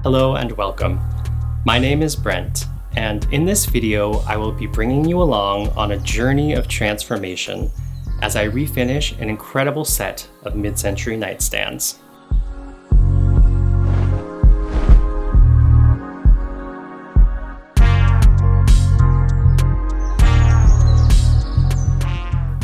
Hello and welcome. My name is Brent, and in this video, I will be bringing you along on a journey of transformation as I refinish an incredible set of mid-century nightstands.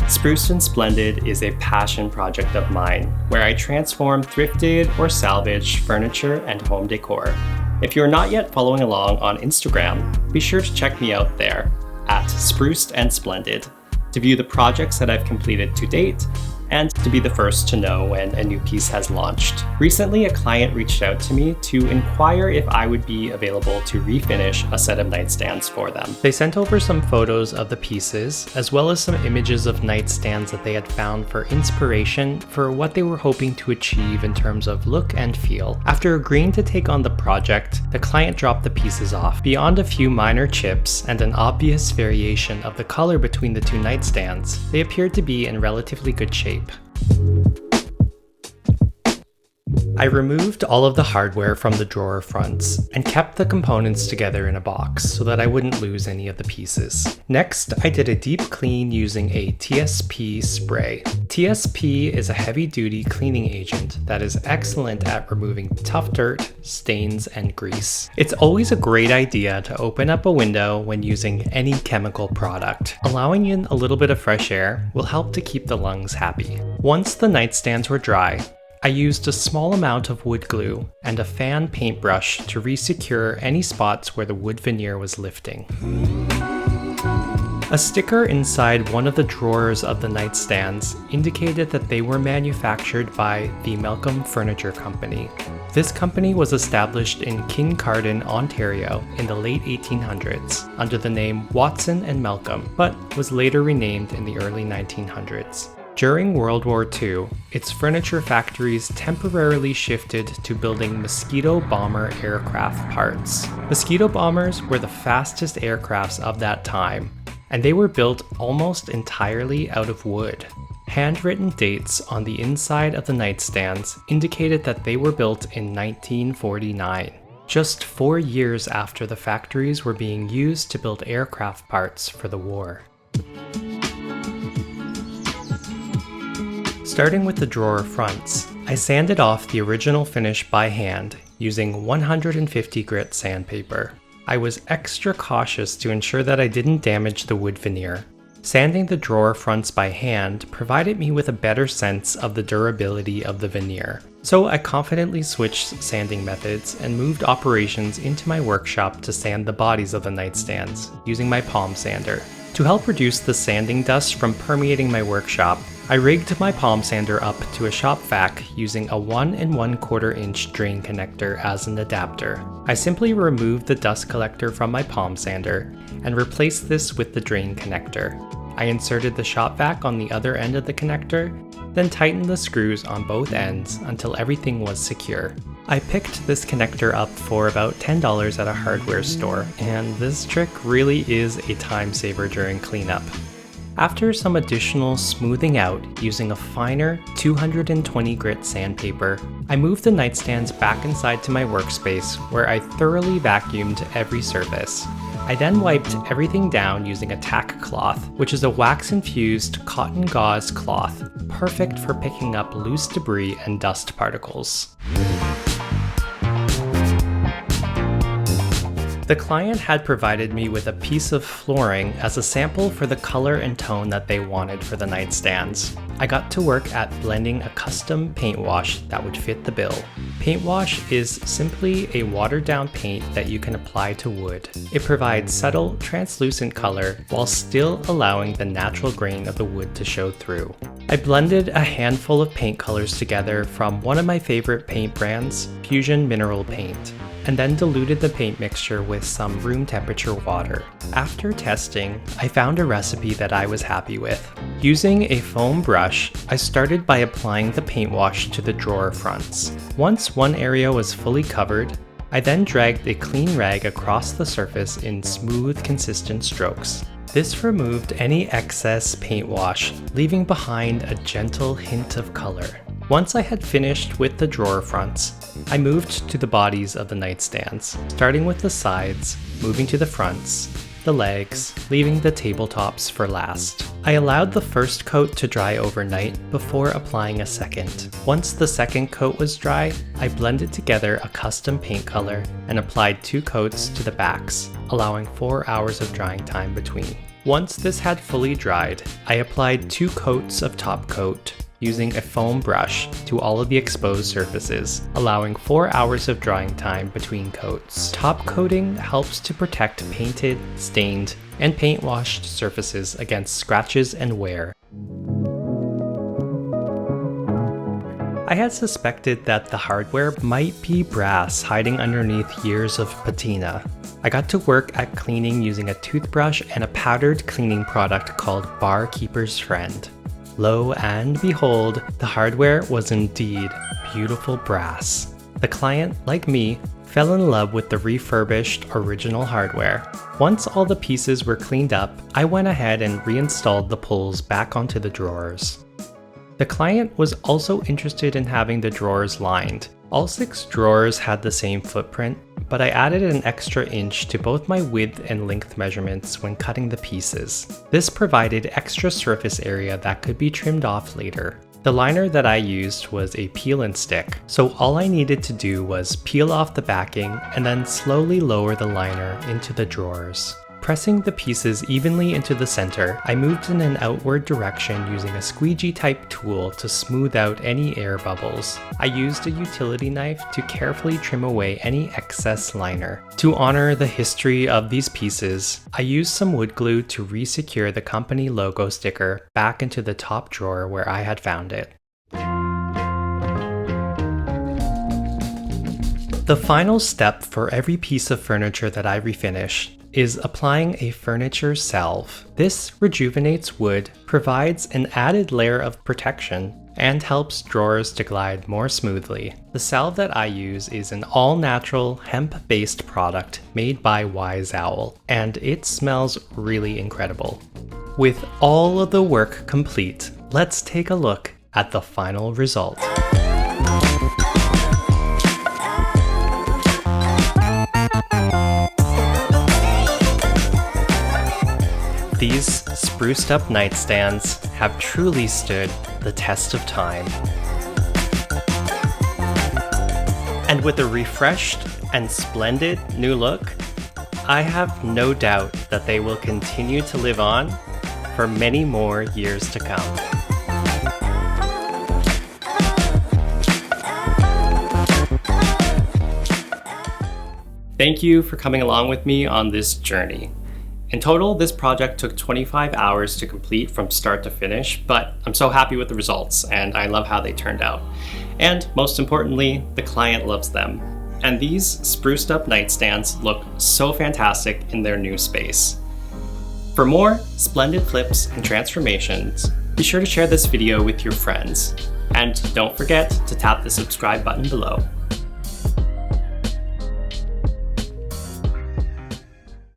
Spruced and Splendid is a passion project of mine, where I transform thrifted or salvaged furniture and home decor. If you're not yet following along on Instagram, be sure to check me out there at Spruced and Splendid to view the projects that I've completed to date and to be the first to know when a new piece has launched. Recently, a client reached out to me to inquire if I would be available to refinish a set of nightstands for them. They sent over some photos of the pieces, as well as some images of nightstands that they had found for inspiration for what they were hoping to achieve in terms of look and feel. After agreeing to take on the project, the client dropped the pieces off. Beyond a few minor chips and an obvious variation of the color between the two nightstands, they appeared to be in relatively good shape. I removed all of the hardware from the drawer fronts and kept the components together in a box so that I wouldn't lose any of the pieces. Next, I did a deep clean using a TSP spray. TSP is a heavy-duty cleaning agent that is excellent at removing tough dirt, stains, and grease. It's always a great idea to open up a window when using any chemical product. Allowing in a little bit of fresh air will help to keep the lungs happy. Once the nightstands were dry, I used a small amount of wood glue and a fan paintbrush to resecure any spots where the wood veneer was lifting. A sticker inside one of the drawers of the nightstands indicated that they were manufactured by the Malcolm Furniture Company. This company was established in Kincardine, Ontario in the late 1800s under the name Watson and Malcolm, but was later renamed in the early 1900s. During World War II, its furniture factories temporarily shifted to building mosquito bomber aircraft parts. Mosquito bombers were the fastest aircrafts of that time, and they were built almost entirely out of wood. Handwritten dates on the inside of the nightstands indicated that they were built in 1949, just 4 years after the factories were being used to build aircraft parts for the war. Starting with the drawer fronts, I sanded off the original finish by hand using 150 grit sandpaper. I was extra cautious to ensure that I didn't damage the wood veneer. Sanding the drawer fronts by hand provided me with a better sense of the durability of the veneer. So I confidently switched sanding methods and moved operations into my workshop to sand the bodies of the nightstands using my palm sander. To help reduce the sanding dust from permeating my workshop, I rigged my palm sander up to a shop vac using a 1 1/4 inch drain connector as an adapter. I simply removed the dust collector from my palm sander and replaced this with the drain connector. I inserted the shop vac on the other end of the connector, then tightened the screws on both ends until everything was secure. I picked this connector up for about $10 at a hardware store, and this trick really is a time saver during cleanup. After some additional smoothing out using a finer 220 grit sandpaper, I moved the nightstands back inside to my workspace where I thoroughly vacuumed every surface. I then wiped everything down using a tack cloth, which is a wax-infused cotton gauze cloth, perfect for picking up loose debris and dust particles. The client had provided me with a piece of flooring as a sample for the color and tone that they wanted for the nightstands. I got to work at blending a custom paint wash that would fit the bill. Paint wash is simply a watered down paint that you can apply to wood. It provides subtle, translucent color while still allowing the natural grain of the wood to show through. I blended a handful of paint colors together from one of my favorite paint brands, Fusion Mineral Paint, and then diluted the paint mixture with some room temperature water. After testing, I found a recipe that I was happy with. Using a foam brush, I started by applying the paint wash to the drawer fronts. Once one area was fully covered, I then dragged a clean rag across the surface in smooth, consistent strokes. This removed any excess paint wash, leaving behind a gentle hint of color. Once I had finished with the drawer fronts, I moved to the bodies of the nightstands, starting with the sides, moving to the fronts, the legs, leaving the tabletops for last. I allowed the first coat to dry overnight before applying a second. Once the second coat was dry, I blended together a custom paint color and applied 2 coats to the backs, allowing 4 hours of drying time between. Once this had fully dried, I applied 2 coats of top coat using a foam brush to all of the exposed surfaces, allowing 4 hours of drying time between coats. Top coating helps to protect painted, stained, and paint washed surfaces against scratches and wear. I had suspected that the hardware might be brass hiding underneath years of patina. I got to work at cleaning using a toothbrush and a powdered cleaning product called Barkeeper's Friend. Lo and behold, the hardware was indeed beautiful brass. The client, like me, fell in love with the refurbished original hardware. Once all the pieces were cleaned up, I went ahead and reinstalled the pulls back onto the drawers. The client was also interested in having the drawers lined. All 6 drawers had the same footprint, but I added an extra inch to both my width and length measurements when cutting the pieces. This provided extra surface area that could be trimmed off later. The liner that I used was a peel and stick, so all I needed to do was peel off the backing and then slowly lower the liner into the drawers. Pressing the pieces evenly into the center, I moved in an outward direction using a squeegee type tool to smooth out any air bubbles. I used a utility knife to carefully trim away any excess liner. To honor the history of these pieces, I used some wood glue to re-secure the company logo sticker back into the top drawer where I had found it. The final step for every piece of furniture that I refinish is applying a furniture salve. This rejuvenates wood, provides an added layer of protection, and helps drawers to glide more smoothly. The salve that I use is an all-natural hemp-based product made by Wise Owl, and it smells really incredible. With all of the work complete, let's take a look at the final result. These spruced up nightstands have truly stood the test of time. And with a refreshed and splendid new look, I have no doubt that they will continue to live on for many more years to come. Thank you for coming along with me on this journey. In total, this project took 25 hours to complete from start to finish, but I'm so happy with the results and I love how they turned out. And most importantly, the client loves them. And these spruced up nightstands look so fantastic in their new space. For more splendid flips and transformations, be sure to share this video with your friends. And don't forget to tap the subscribe button below.